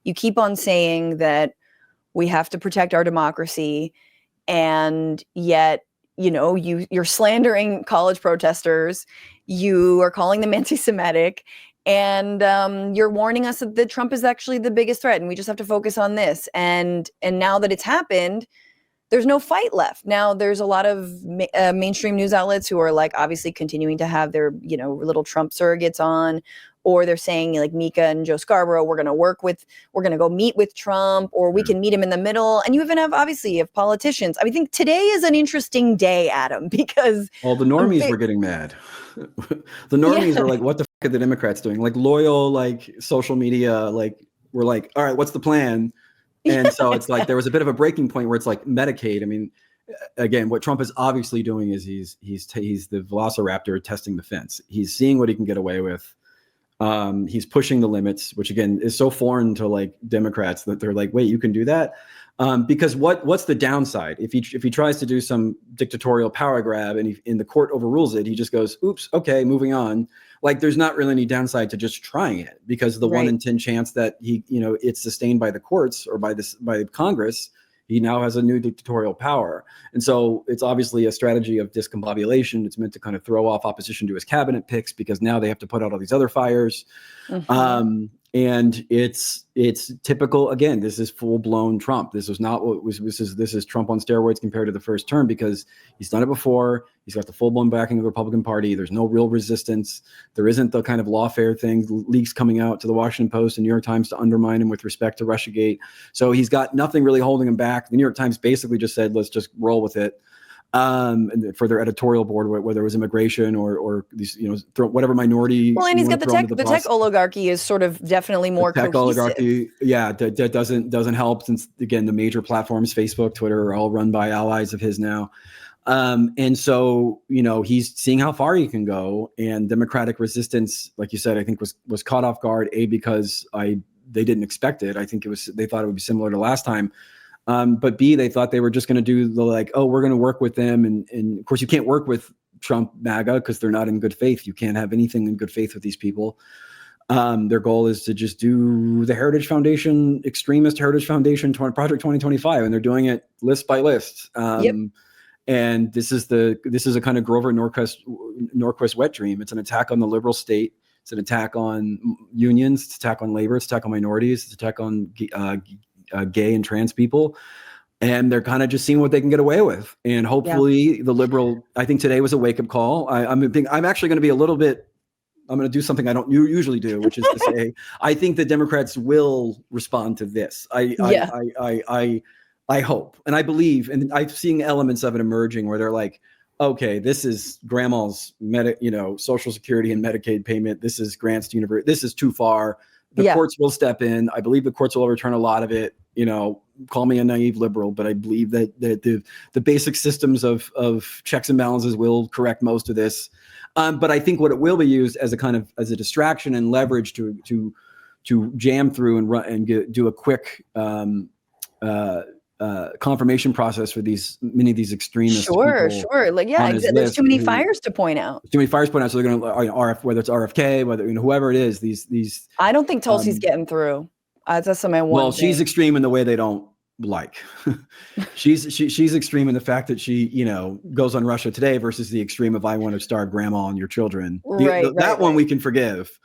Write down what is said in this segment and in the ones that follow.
You keep on saying that we have to protect our democracy, and yet, you're slandering college protesters. You are calling them anti-Semitic, and you're warning us that Trump is actually the biggest threat, and we just have to focus on this. And now that it's happened, there's no fight left. Now there's a lot of mainstream news outlets who are like obviously continuing to have their, little Trump surrogates on, or they're saying like Mika and Joe Scarborough, we're going to go meet with Trump, or we can meet him in the middle. And you even have politicians. I think today is an interesting day, Adam, because all the normies were getting mad. The normies are like, what the fuck are the Democrats doing? Like loyal, like social media, like we're like, all right, what's the plan? And so it's like there was a bit of a breaking point where it's like Medicaid. I mean, again, what Trump is obviously doing is he's the velociraptor testing the fence. He's seeing what he can get away with. He's pushing the limits, which again is so foreign to like Democrats that they're like, wait, you can do that? Because what's the downside? If he tries to do some dictatorial power grab and the court overrules it, he just goes, oops, okay, moving on. Like there's not really any downside to just trying it, because the 1 in 10 chance that it's sustained by the courts or by Congress, he now has a new dictatorial power. And so it's obviously a strategy of discombobulation. It's meant to kind of throw off opposition to his cabinet picks, because now they have to put out all these other fires. Mm-hmm. And it's typical. Again, this is full blown Trump. This is not what was. This is Trump on steroids compared to the first term, because he's done it before. He's got the full blown backing of the Republican Party. There's no real resistance. There isn't the kind of lawfare thing, leaks coming out to the Washington Post and New York Times to undermine him with respect to Russiagate. So he's got nothing really holding him back. The New York Times basically just said, let's just roll with it. And for their editorial board, whether it was immigration or these, whatever minority. Well, and he's got the tech oligarchy is sort of definitely more tech cohesive. Oligarchy. Yeah. That doesn't help, since again, the major platforms, Facebook, Twitter, are all run by allies of his now. And so, he's seeing how far he can go, and Democratic resistance, like you said, I think was caught off guard, because they didn't expect it. I think they thought it would be similar to last time. But B, they thought they were just going to do the we're going to work with them. And of course, you can't work with Trump MAGA because they're not in good faith. You can't have anything in good faith with these people. Their goal is to just do the extremist Heritage Foundation Project 2025. And they're doing it list by list. And this is a kind of Grover Norquist wet dream. It's an attack on the liberal state. It's an attack on unions. It's an attack on labor. It's an attack on minorities. It's an attack on gay and trans people, and they're kind of just seeing what they can get away with. And hopefully the liberal, I think today was a wake-up call. I'm actually going to be I'm going to do something I don't usually do, which is to say, I think the Democrats will respond to this. I hope, and I believe, and I'm seeing elements of it emerging where they're like, okay, this is grandma's Social Security and Medicaid payment. This is grants to university. This is too far. The courts will step in. I believe the courts will overturn a lot of it. Call me a naive liberal, but I believe that the basic systems of checks and balances will correct most of this. But I think what it will be used as a distraction and leverage to jam through and run and do a quick confirmation process for many of these extremists. Sure. There's too many fires to point out. So they're going to whether it's RFK, whether whoever it is. These. I don't think Tulsi's getting through. That's my one. Well, she's extreme in the way they don't like. she's extreme in the fact that she goes on Russia Today versus the extreme of I want to starve grandma and your children. That one we can forgive.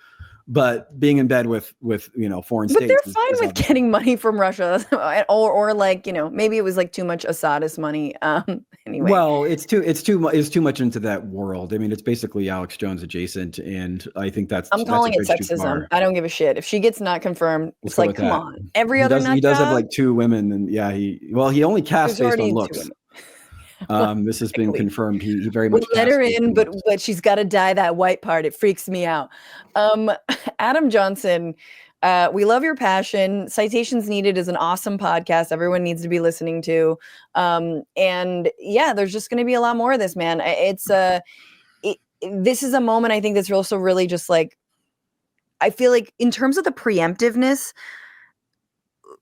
But being in bed with foreign states. But they're fine with getting money from Russia, or maybe it was like too much Assadist money. Anyway. Well, it's too much into that world. I mean, it's basically Alex Jones adjacent, and I think I'm calling it sexism. I don't give a shit if she gets not confirmed. It's like, come on, every other nut he does job? have like 2 women, and he only casts based on looks. This has been confirmed. He very much let her in, but she's got to dye that white part. It freaks me out. Adam Johnson, we love your passion. Citations Needed is an awesome podcast. Everyone needs to be listening to. And there's just going to be a lot more of this, man. This is a moment I think that's also really just like, I feel like in terms of the preemptiveness,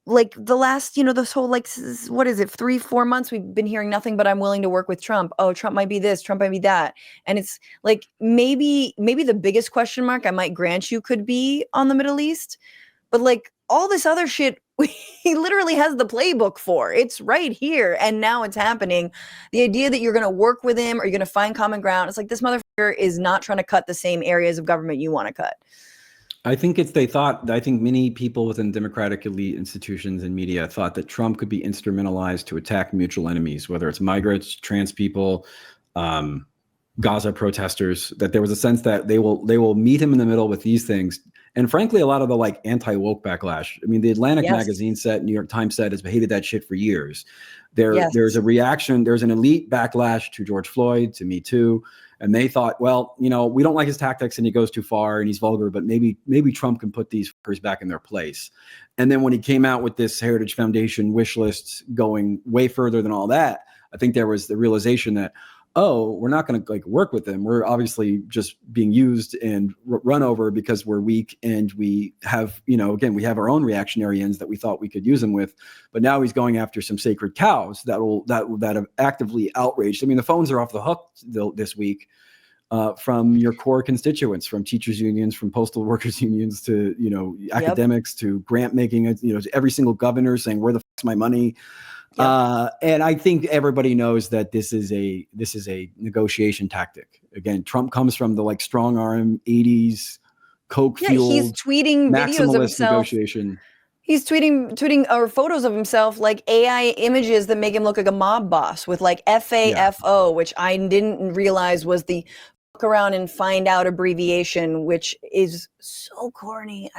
like the last, this whole, like, what is it, 3-4 months, we've been hearing nothing but I'm willing to work with Trump. Oh, Trump might be this, Trump might be that. And it's like, maybe the biggest question mark I might grant you could be on the Middle East, but like all this other shit, he literally has the playbook for. It's right here, and now it's happening. The idea that you're going to work with him or you're going to find common ground, it's like this motherfucker is not trying to cut the same areas of government you want to cut. I think I think many people within Democratic elite institutions and media thought that Trump could be instrumentalized to attack mutual enemies, whether it's migrants, trans people, Gaza protesters, that there was a sense that they will meet him in the middle with these things. And frankly, a lot of the like anti-woke backlash. I mean, the Atlantic magazine set, New York Times set, has hated that shit for years. There's a reaction. There's an elite backlash to George Floyd, to Me Too. And they thought, well, we don't like his tactics and he goes too far and he's vulgar, but maybe Trump can put these fuckers back in their place. And then when he came out with this Heritage Foundation wish list going way further than all that, I think there was the realization that, oh, we're not going to like work with them. We're obviously just being used and run over because we're weak, and we have, again, we have our own reactionary ends that we thought we could use them with. But now he's going after some sacred cows that have actively outraged. I mean, the phones are off the hook this week from your core constituents, from teachers unions, from postal workers unions, to academics, to grant making, to every single governor saying, "Where the fuck's my money?" And I think everybody knows that this is a negotiation tactic. Again, Trump comes from the like strong arm 80s coke fueled he's tweeting videos of himself. Negotiation. He's tweeting or photos of himself, like AI images that make him look like a mob boss with like FAFO, which I didn't realize was the fuck around and find out abbreviation, which is so corny.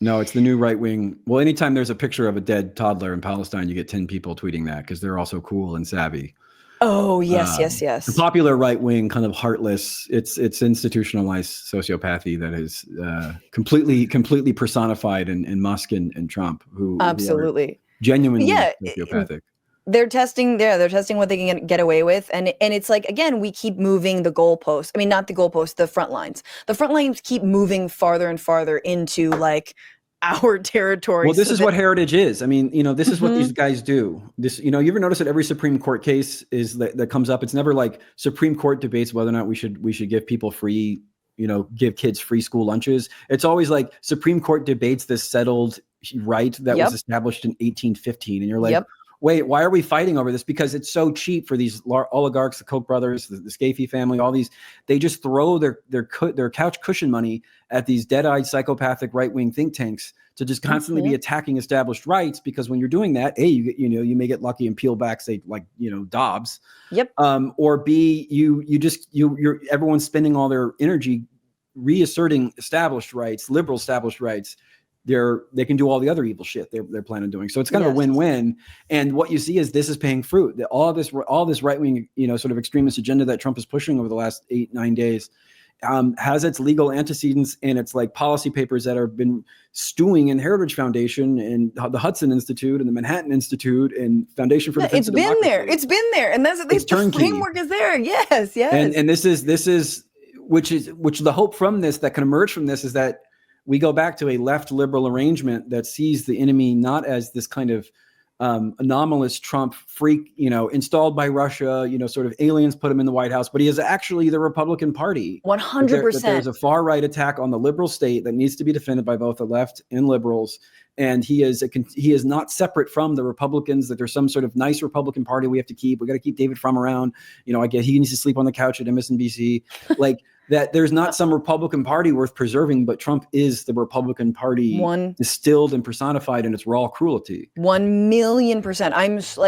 No, it's the new right wing. Well, anytime there's a picture of a dead toddler in Palestine, you get 10 people tweeting that because they're also cool and savvy. Oh, yes. The popular right wing, kind of heartless, it's institutionalized sociopathy that is completely personified in Musk and Trump, who absolutely are genuinely sociopathic. They're testing what they can get away with. And it's like, again, we keep moving the goalposts. I mean, not the goalposts, the front lines. The front lines keep moving farther and farther into like our territory. Well, this is what heritage is. I mean, this is what these guys do. This, you ever notice that every Supreme Court case that comes up, it's never like Supreme Court debates whether or not we should give people free, give kids free school lunches. It's always like Supreme Court debates this settled right that was established in 1815. And you're like, wait, why are we fighting over this? Because it's so cheap for these oligarchs, the Koch brothers, the Scafee family, all these. They just throw their couch cushion money at these dead-eyed psychopathic right-wing think tanks to just constantly be attacking established rights. Because when you're doing that, A, you may get lucky and peel back, say, like Dobbs. Or B, you're everyone's spending all their energy reasserting established rights, liberal established rights. They can do all the other evil shit they're planning on doing. So it's kind of a win-win. And what you see is this is paying fruit. All this right-wing, sort of extremist agenda that Trump is pushing over the last 8-9 days has its legal antecedents and its like policy papers that have been stewing in Heritage Foundation and the Hudson Institute and the Manhattan Institute and Foundation for Defense of Democracy. It's been there. And that's the framework is there. Yes. And this is which the hope from this that can emerge from this is that we go back to a left liberal arrangement that sees the enemy not as this kind of anomalous Trump freak, installed by Russia, sort of aliens put him in the White House, but he is actually the Republican Party. 100%. There's a far right attack on the liberal state that needs to be defended by both the left and liberals. And he is not separate from the Republicans, that there's some sort of nice Republican Party we have to keep. We got to keep David Frum around. I get he needs to sleep on the couch at MSNBC. Like, that there's not some Republican Party worth preserving, but Trump is the Republican Party distilled and personified in its raw cruelty. 1,000,000%. I'm just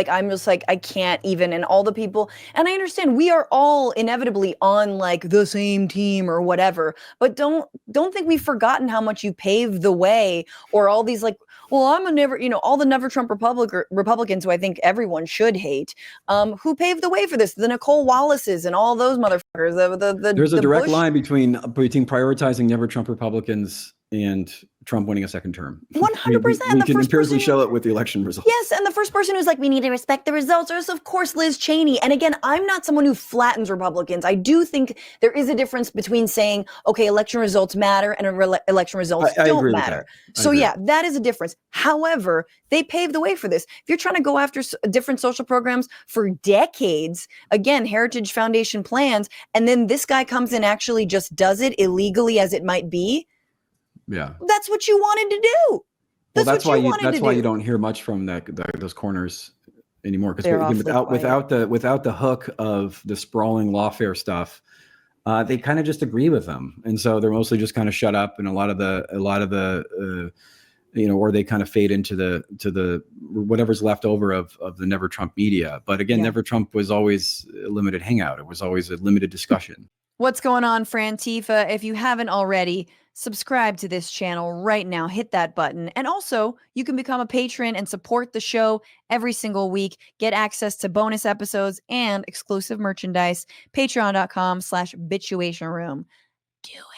like, I can't even, and all the people, and I understand we are all inevitably on like the same team or whatever, but don't think we've forgotten how much you paved the way, or all these like, well, all the never Trump Republicans who I think everyone should hate, who paved the way for this, the Nicole Wallaces and all those motherfuckers. There's a direct line between prioritizing never Trump Republicans and Trump winning a second term. 100%. We can empirically show it with the election results. Yes, and the first person who's like, we need to respect the results is, of course, Liz Cheney. And again, I'm not someone who flattens Republicans. I do think there is a difference between saying, okay, election results matter and election results don't matter. So yeah, that is a difference. However, they paved the way for this. If you're trying to go after different social programs for decades, again, Heritage Foundation plans, and then this guy comes and actually just does it illegally as it might be, yeah, that's what you wanted to do. That's what you wanted that's to why do. you don't hear much from those corners anymore, because They're awfully quiet. without the hook of the sprawling lawfare stuff, they kind of just agree with them, and so they're mostly just kind of shut up, and a lot of the or they kind of fade into the whatever's left over of the Never Trump media. But again, Never Trump was always a limited hangout. It was always a limited discussion. What's going on, Frantifa? If you haven't already, subscribe to this channel right now. Hit that button. And also, you can become a patron and support the show every single week. Get access to bonus episodes and exclusive merchandise. Patreon.com/Bitchuation Room. Do it.